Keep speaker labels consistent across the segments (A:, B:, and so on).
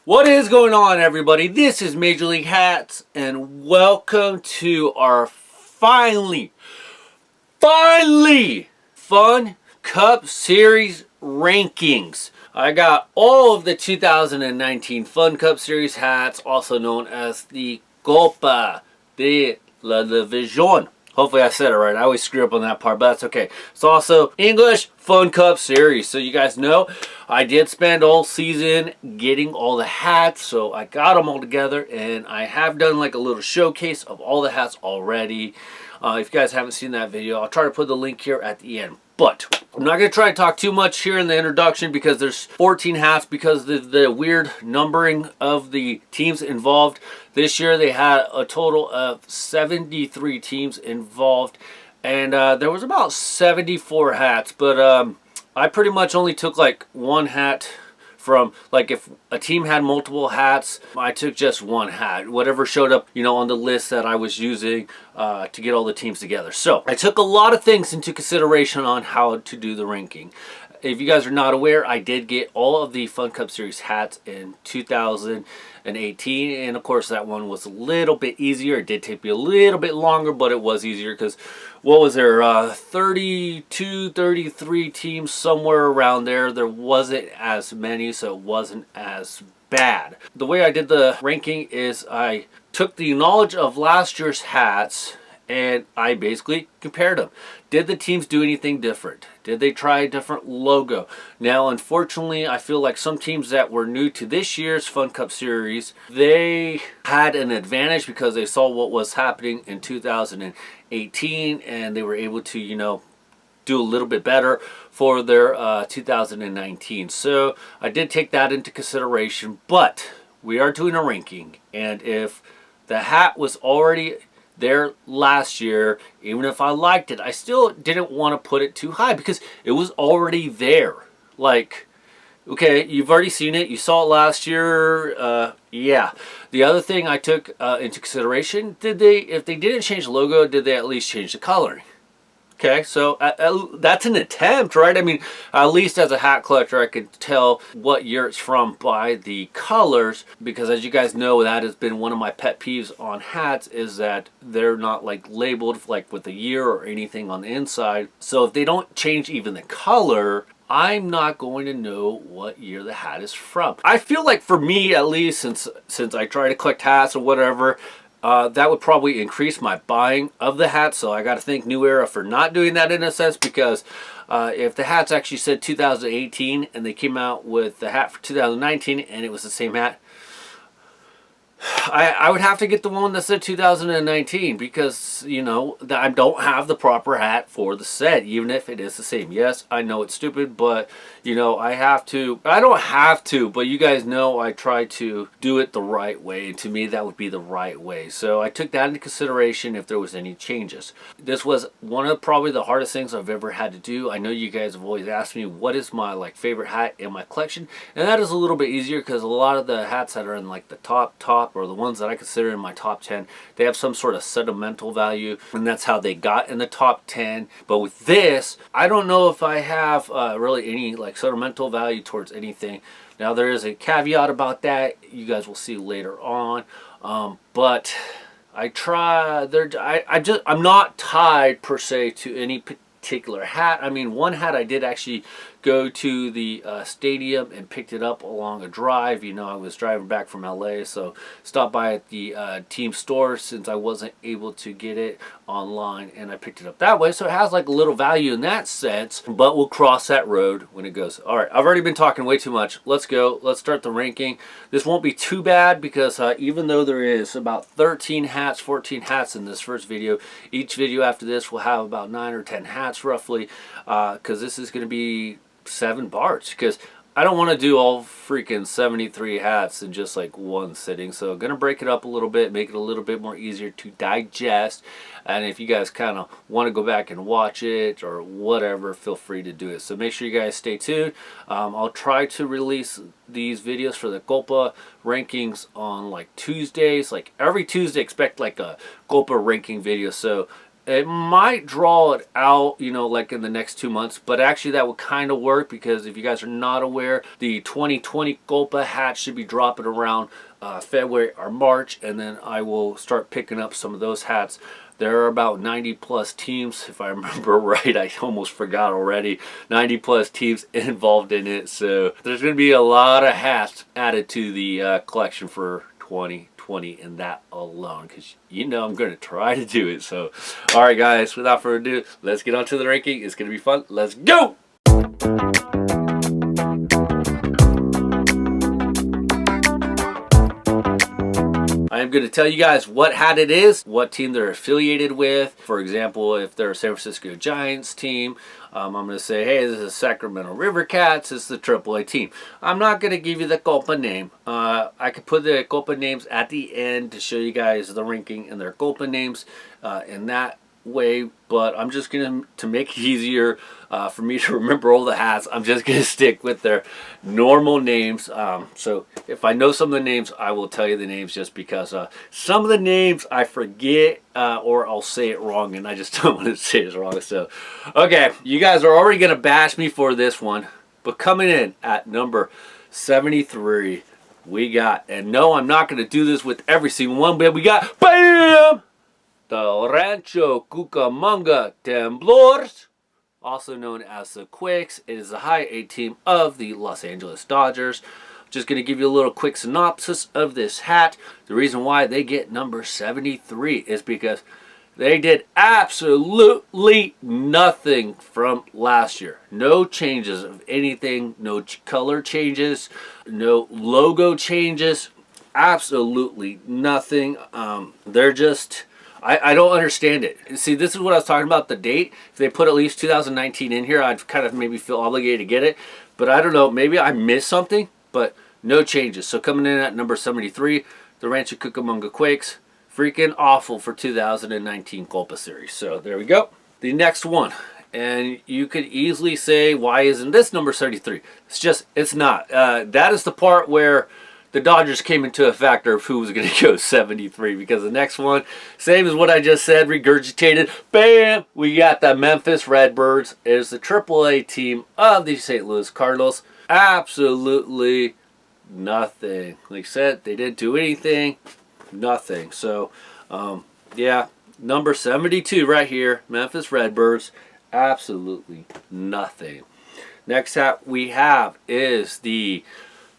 A: What is going on, everybody? This is Major League Hats, and welcome to our finally Fun Cup Series rankings. I got all of the 2019 Fun Cup Series hats, also known as the Copa de la Diversion. Hopefully I said it right. I always screw up on that part, but that's okay. It's also English Fun Cup Series. So you guys know I did spend all season getting all the hats. So I got them all together, and I have done like a little showcase of all the hats already. If you guys haven't seen that video, I'll try to put the link here at the end. But I'm not going to try to talk too much here in the introduction because there's 14 hats because of the weird numbering of the teams involved. This year they had a total of 73 teams involved, and there was about 74 hats. But I pretty much only took like one hat from, like, if a team had multiple hats, I took just one hat, whatever showed up, on the list that I was using to get all the teams together. So I took a lot of things into consideration on how to do the ranking. If you guys are not aware, I did get all of the Fun Cup Series hats in 2018, and of course that one was a little bit easier. It did take me a little bit longer, but it was easier because, what was there, 32, 33 teams, somewhere around there. There wasn't as many, so it wasn't as bad. The way I did the ranking is I took the knowledge of last year's hats and I basically compared them. Did the teams do anything different? Did they try a different logo? Now, unfortunately, I feel like some teams that were new to this year's Fun Cup Series, they had an advantage because they saw what was happening in 2018 and they were able to, do a little bit better for their 2019. So I did take that into consideration, but we are doing a ranking, and if the hat was already there last year, even if I liked it, I still didn't want to put it too high because it was already there. Like, okay, you've already seen it, you saw it last year. Yeah. The other thing I took into consideration, if they didn't change the logo, did they at least change the coloring? Okay, so that's an attempt, right? I mean, at least as a hat collector, I could tell what year it's from by the colors, because as you guys know, that has been one of my pet peeves on hats, is that they're not like labeled like with a year or anything on the inside. So if they don't change even the color, I'm not going to know what year the hat is from. I feel like, for me at least, since I try to collect hats or whatever, that would probably increase my buying of the hat. So I got to thank New Era for not doing that, in a sense, because if the hats actually said 2018 and they came out with the hat for 2019 and it was the same hat, I would have to get the one that said 2019 because, I don't have the proper hat for the set, even if it is the same. Yes, I know it's stupid, but, I have to. I don't have to, but you guys know I try to do it the right way. And to me, that would be the right way. So I took that into consideration if there was any changes. This was one of probably the hardest things I've ever had to do. I know you guys have always asked me what is my favorite hat in my collection, and that is a little bit easier because a lot of the hats that are in like the top, or the ones that I consider in my top 10, they have some sort of sentimental value, and that's how they got in the top 10. But with this, I don't know if I have really any sentimental value towards anything. Now, there is a caveat about that you guys will see later on, but I'm not tied per se to any particular hat. I mean, one hat I did actually go to the stadium and picked it up along a drive. I was driving back from LA, so stopped by at the team store since I wasn't able to get it online, and I picked it up that way. So it has like a little value in that sense, but we'll cross that road when it goes. All right, I've already been talking way too much. Let's go. Let's start the ranking. This won't be too bad because even though there is about 13 hats, 14 hats in this first video, each video after this will have about 9 or 10 hats roughly, because this is going to be 7 parts, because I don't want to do all freaking 73 hats in just like one sitting. So I'm going to break it up a little bit, make it a little bit more easier to digest. And if you guys kind of want to go back and watch it or whatever, feel free to do it. So make sure you guys stay tuned. I'll try to release these videos for the Copa rankings on like Tuesdays. Like every Tuesday, expect like a Copa ranking video. So It might draw it out, you know, like in the next 2 months, but actually that would kind of work because if you guys are not aware, the 2020 Copa hat should be dropping around February or March, and then I will start picking up some of those hats. There are about 90 plus teams, if I remember right. I almost forgot already. 90 plus teams involved in it, so there's going to be a lot of hats added to the collection for 2020 and that alone, because you know I'm going to try to do it. So all right guys, without further ado, let's get on to the ranking. It's going to be fun. Let's go. I'm going to tell you guys what hat it is, what team they're affiliated with. For example, if they're a San Francisco Giants team, I'm going to say, hey, this is Sacramento River Cats. It's the AAA team. I'm not going to give you the Copa name. I could put the Copa names at the end to show you guys the ranking and their Copa names in that way, but I'm just going to make it easier for me to remember all the hats. I'm just going to stick with their normal names. So if I know some of the names, I will tell you the names, just because some of the names I forget or I'll say it wrong, and I just don't want to say it wrong. So okay, you guys are already going to bash me for this one, but coming in at number 73, we got, and no, I'm not going to do this with every single one, but we got, BAM! The Rancho Cucamonga Temblors, also known as the Quakes. It is the high A team of the Los Angeles Dodgers. Just going to give you a little quick synopsis of this hat. The reason why they get number 73 is because they did absolutely nothing from last year. No changes of anything, no color changes, no logo changes, absolutely nothing. They're just... I don't understand it. See, this is what I was talking about, the date. If they put at least 2019 in here, I'd kind of maybe feel obligated to get it. But I don't know, maybe I missed something, but no changes. So coming in at number 73, the Rancho Cucamonga Quakes. Freaking awful for 2019 Copa Series. So there we go. The next one. And you could easily say, why isn't this number 73? It's just, it's not. That is the part where the Dodgers came into a factor of who was going to go 73, because the next one, same as what I just said, regurgitated. BAM! We got the Memphis Redbirds. It is the AAA team of the St. Louis Cardinals. Absolutely nothing. Like I said, they didn't do anything. Nothing. So, yeah, number 72 right here, Memphis Redbirds. Absolutely nothing. Next hat we have is the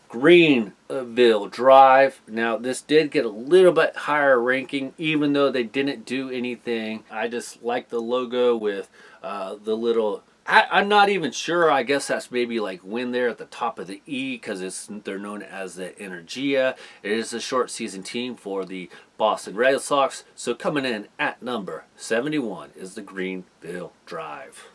A: Greenville Drive. Now this did get a little bit higher ranking, even though they didn't do anything. I just like the logo with the little, I'm not even sure, I guess that's maybe like when there at the top of the E, because they're known as the Energia. It is a short season team for the Boston Red Sox. So coming in at number 71 is the Greenville Drive.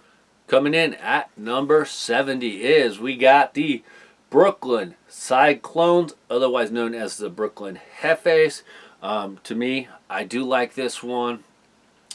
A: Coming in at number 70 is, we got the Brooklyn Cyclones, otherwise known as the Brooklyn Jefes. To me, I do like this one.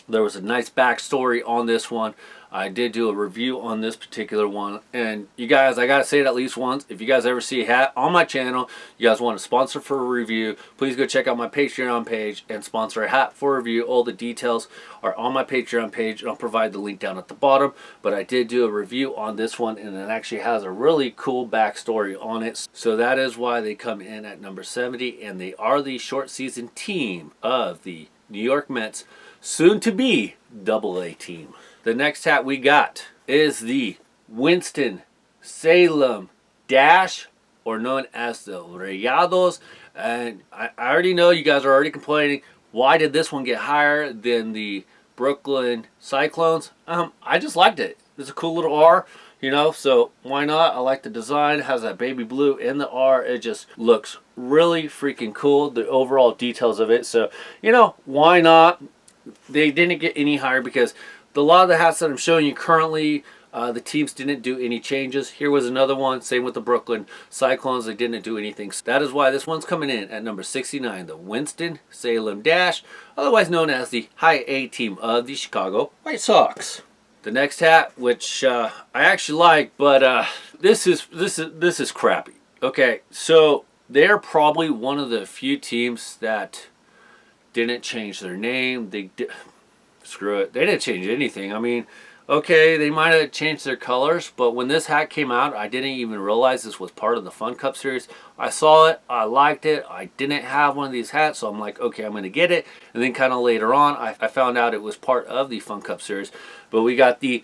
A: There was a nice backstory on this one. I did do a review on this particular one. And you guys, I gotta say it at least once. If you guys ever see a hat on my channel, you guys want to sponsor for a review, please go check out my Patreon page and sponsor a hat for a review. All the details are on my Patreon page, and I'll provide the link down at the bottom. But I did do a review on this one, and it actually has a really cool backstory on it. So that is why they come in at number 70, and they are the short season team of the New York Mets, soon to be AA team. The next hat we got is the Winston-Salem Dash, or known as the Rayados. And I already know you guys are already complaining, why did this one get higher than the Brooklyn Cyclones? I just liked it. It's a cool little R, you know, so why not? I like the design. It has that baby blue in the R. It just looks really freaking cool, the overall details of it. So, you know, why not? They didn't get any higher because a lot of the hats that I'm showing you currently, the teams didn't do any changes. Here was another one, same with the Brooklyn Cyclones. They didn't do anything. So that is why this one's coming in at number 69, the Winston-Salem Dash, otherwise known as the high A team of the Chicago White Sox. The next hat, which I actually like, but this is crappy. Okay, so they're probably one of the few teams that didn't change their name. screw it. They didn't change anything. I mean, okay, they might have changed their colors, but when this hat came out, I didn't even realize this was part of the Fun Cup series. I saw it, I liked it. I didn't have one of these hats, so I'm like, okay, I'm going to get it. And then kind of later on, I found out it was part of the Fun Cup series. But we got the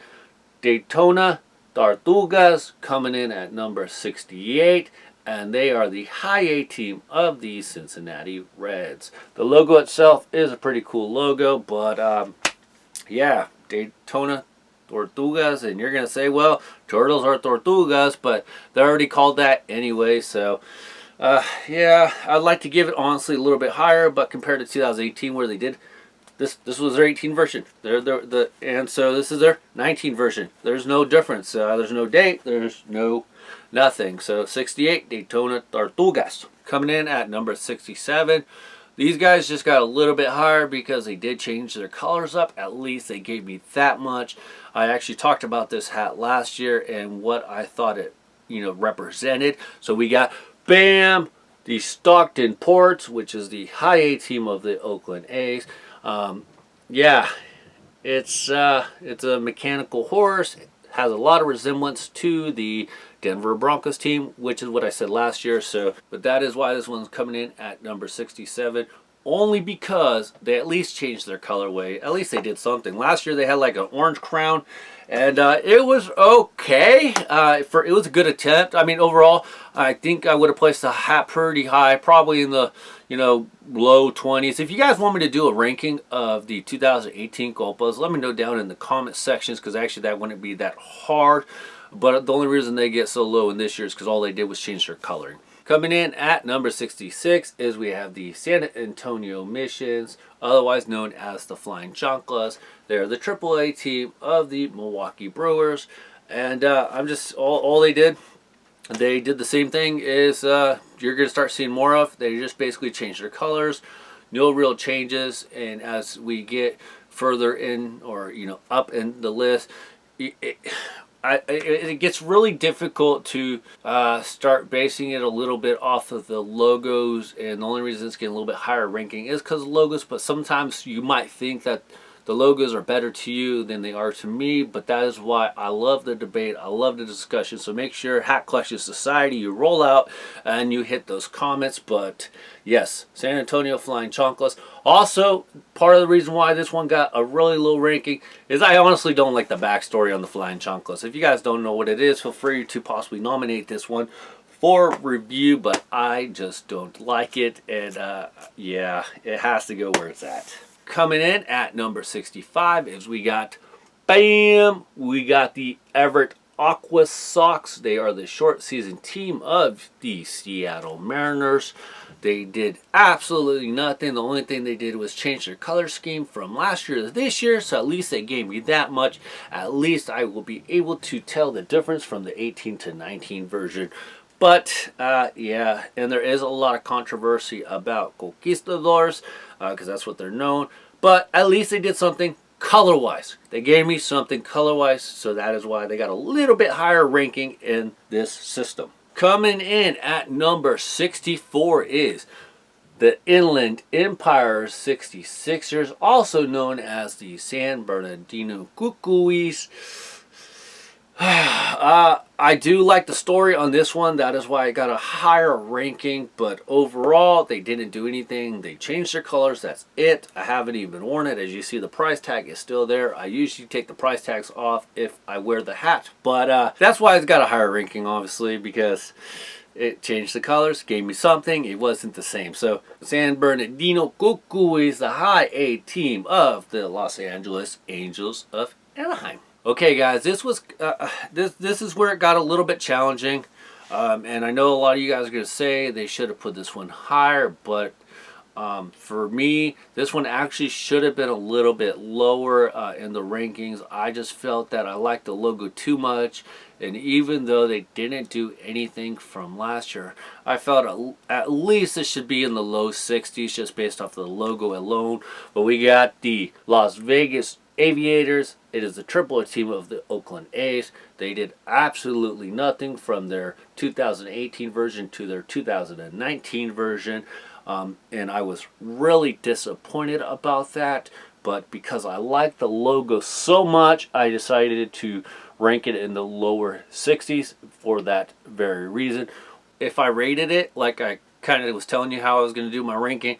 A: Daytona Tortugas coming in at number 68. And they are the high A team of the Cincinnati Reds. The logo itself is a pretty cool logo, but yeah, Daytona Tortugas, and you're going to say, well, turtles are Tortugas, but they're already called that anyway, so yeah, I'd like to give it honestly a little bit higher, but compared to 2018 where they did, this was their 18 version, and so this is their 19 version. There's no difference, there's no date, there's no nothing. So 68 Daytona Tortugas. Coming in at number 67. These guys just got a little bit higher because they did change their colors up. At least they gave me that much. I actually talked about this hat last year and what I thought it, represented. So we got, bam, the Stockton Ports, which is the high A team of the Oakland A's. Yeah, it's a mechanical horse. It has a lot of resemblance to the Denver Broncos team, which is what I said last year. So, but that is why this one's coming in at number 67. Only because they at least changed their colorway. At least they did something. Last year they had like an orange crown, and it was okay. It was a good attempt. I mean, overall, I think I would have placed the hat pretty high, probably in the low 20s. If you guys want me to do a ranking of the 2018 Copas, let me know down in the comment sections, because actually that wouldn't be that hard. But the only reason they get so low in this year is because all they did was change their coloring. Coming in at number 66 is we have the San Antonio Missions, otherwise known as the Flying Chanclas. They're the AAA team of the Milwaukee Brewers. And all they did the same thing is you're going to start seeing more of. They just basically changed their colors. No real changes. And as we get further in, or up in the list, it gets really difficult to start basing it a little bit off of the logos, and the only reason it's getting a little bit higher ranking is because of logos. But sometimes you might think that the logos are better to you than they are to me, but that is why I love the debate, I love the discussion. So make sure, Hat Collection Society, you roll out and you hit those comments. But yes, San Antonio Flying Chanclas. Also, part of the reason why this one got a really low ranking is I honestly don't like the backstory on the Flying Chanclas. If you guys don't know what it is, feel free to possibly nominate this one for review, but I just don't like it, and yeah, it has to go where it's at. Coming in at number 65 is we got the Everett Aqua Sox. They are the short season team of the Seattle Mariners. They did absolutely nothing. The only thing they did was change their color scheme from last year to this year, so at least they gave me that much. At least I will be able to tell the difference from the 18 to 19 version. But yeah, and there is a lot of controversy about Conquistadors, because that's what they're known. But at least they did something color-wise. They gave me something color-wise, so that is why they got a little bit higher ranking in this system. Coming in at number 64 is the Inland Empire 66ers, also known as the San Bernardino Cucuys. I do like the story on this one. That is why I got a higher ranking. But overall, they didn't do anything. They changed their colors. That's it. I haven't even worn it. As you see, the price tag is still there. I usually take the price tags off if I wear the hat. But that's why it's got a higher ranking, obviously, because it changed the colors, gave me something. It wasn't the same. So San Bernardino Cucuys, the high A team of the Los Angeles Angels of Anaheim. Okay, guys, this was this is where it got a little bit challenging, and I know a lot of you guys are going to say they should have put this one higher, but for me, this one actually should have been a little bit lower in the rankings. I just felt that I liked the logo too much, and even though they didn't do anything from last year, I felt at least it should be in the low 60s just based off the logo alone. But we got the Las Vegas Aviators. It is the AAA team of the Oakland A's. They did absolutely nothing from their 2018 version to their 2019 version. And I was really disappointed about that. but because I like the logo so much, I decided to rank it in the lower 60s for that very reason. If I rated it like I kind of was telling you how I was going to do my ranking,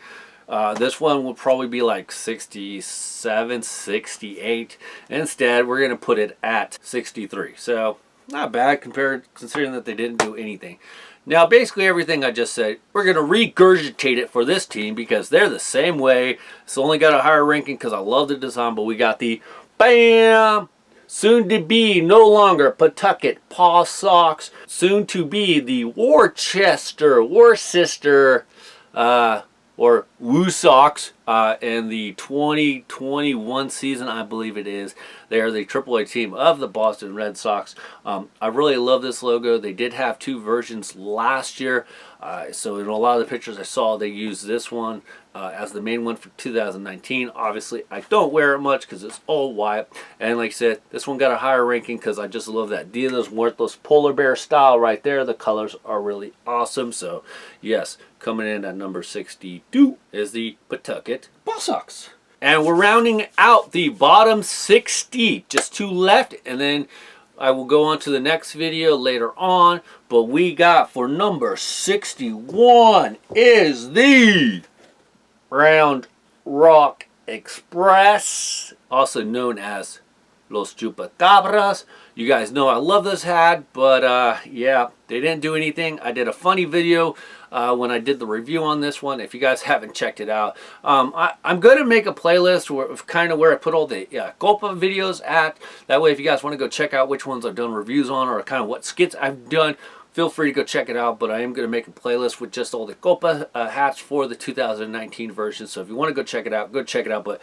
A: this one will probably be like 67, 68. Instead, we're going to put it at 63. So not bad considering that they didn't do anything. Now, basically everything I just said, we're going to regurgitate it for this team because they're the same way. It's only got a higher ranking because I love the design, but we got the BAM! Soon to be no longer Pawtucket Paw Sox. Soon to be the Worcester, or Woo Sox in the 2021 season, I believe it is. They are the AAA team of the Boston Red Sox. I really love this logo. They did have 2 versions last year. So in a lot of the pictures I saw, they used this one as the main one for 2019. Obviously, I don't wear it much because it's all white. And like I said, this one got a higher ranking because I just love that Dia de los Muertos polar bear style right there. The colors are really awesome. So yes, coming in at number 62 is the Pawtucket Paw Sox. And we're rounding out the bottom 60. Just 2 left, and then I will go on to the next video later on. But we got for number 61 is the Round Rock Express, also known as Los Chupacabras. You guys know I love this hat, but yeah, they didn't do anything. I did a funny video when I did the review on this one. If you guys haven't checked it out, I'm going to make a playlist where I put all the Copa videos at. That way, if you guys want to go check out which ones I've done reviews on or kind of what skits I've done, feel free to go check it out. But I am going to make a playlist with just all the Copa hats for the 2019 version. So if you want to go check it out, go check it out. But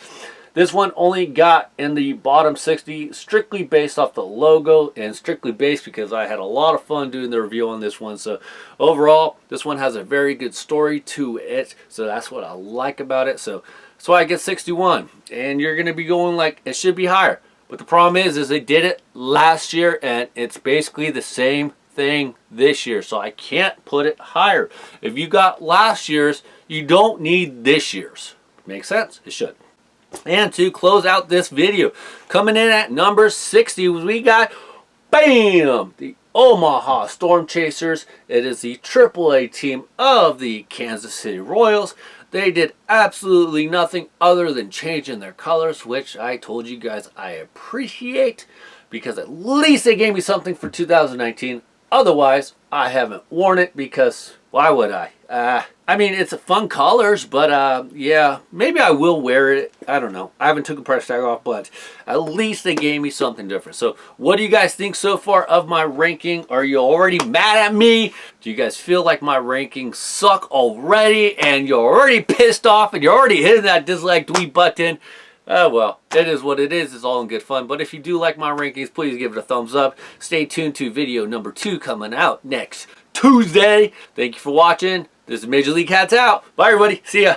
A: this one only got in the bottom 60 strictly based off the logo and strictly based because I had a lot of fun doing the review on this one. So overall, this one has a very good story to it. So that's what I like about it. So that's why I get 61. And you're going to be going like, it should be higher. But the problem is they did it last year and it's basically the same thing this year. So I can't put it higher. If you got last year's, you don't need this year's. Makes sense? It should. And to close out this video, coming in at number 60, we got, BAM! The Omaha Storm Chasers. It is the AAA team of the Kansas City Royals. They did absolutely nothing other than changing their colors, which I told you guys I appreciate because at least they gave me something for 2019. Otherwise, I haven't worn it because why would I? I mean, it's a fun colors, but yeah, maybe I will wear it. I don't know. I haven't took a price tag off, but at least they gave me something different. So what do you guys think so far of my ranking? Are you already mad at me? Do you guys feel like my rankings suck already and you're already pissed off and you're already hitting that dislike tweet button? Well, it is what it is. It's all in good fun. But if you do like my rankings, please give it a thumbs up. Stay tuned to video number 2 coming out next Tuesday. Thank you for watching. This is Major League Hats out. Bye, everybody. See ya.